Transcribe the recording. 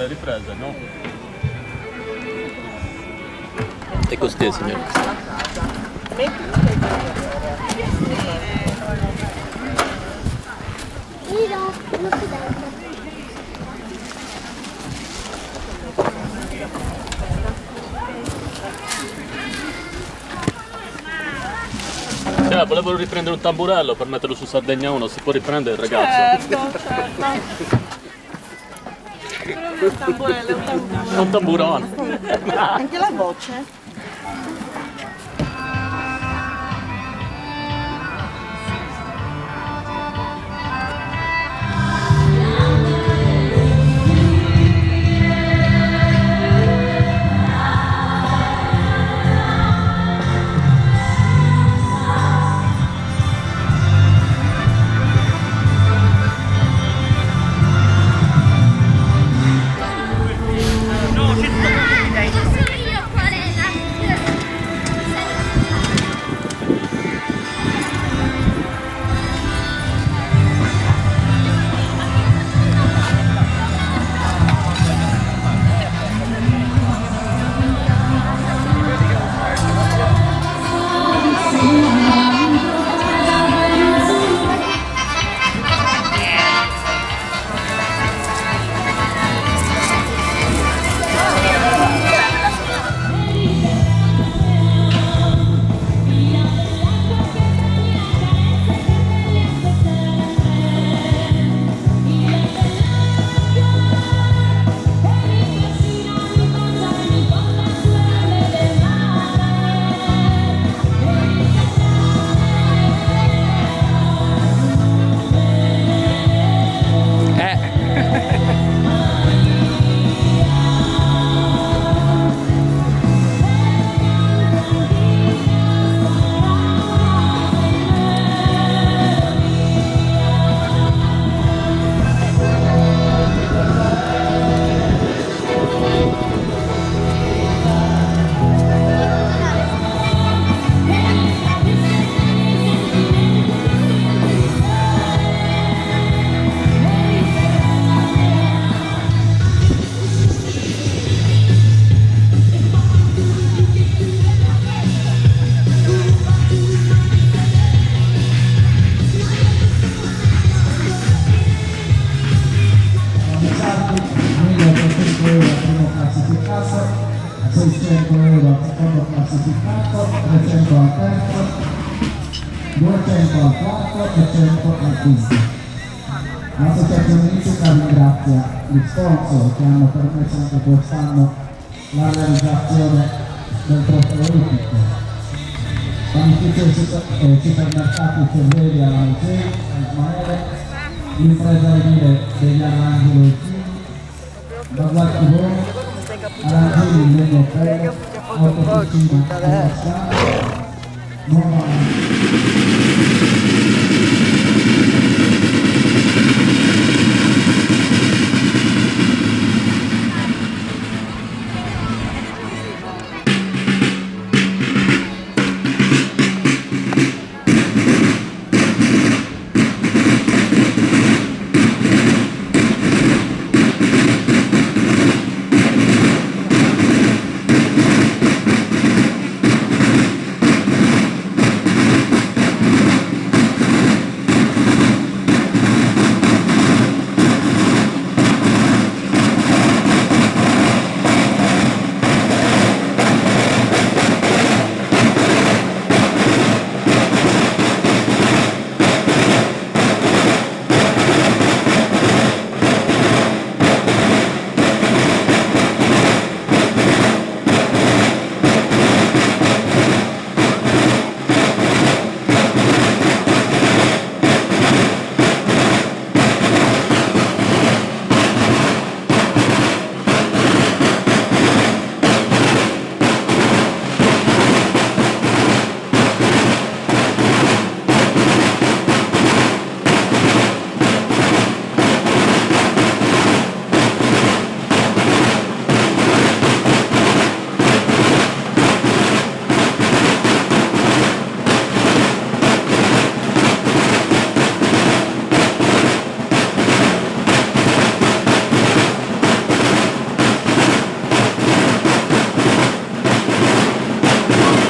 le riprese, no? E così, signore. Volevo riprendere un tamburello per metterlo su Sardegna 1, si può riprendere il ragazzo? Certo. Però un tamburello, è un tamburello. È un tamburone. Anche la voce? classificato, 300 al terzo, 200 al quarto e 100 al quinto. L'associazione Isuca ringrazia gli sponsor che hanno permesso anche quest'anno la realizzazione del trofeo olimpico. Panificio supermercati Cervelli alla Musei, a Ismaele, l'impresa edile degli Arangelo e Figli, da Guartibone, Arangeli Legno Pelle, Autofficina della Scala, Nuova Grazie.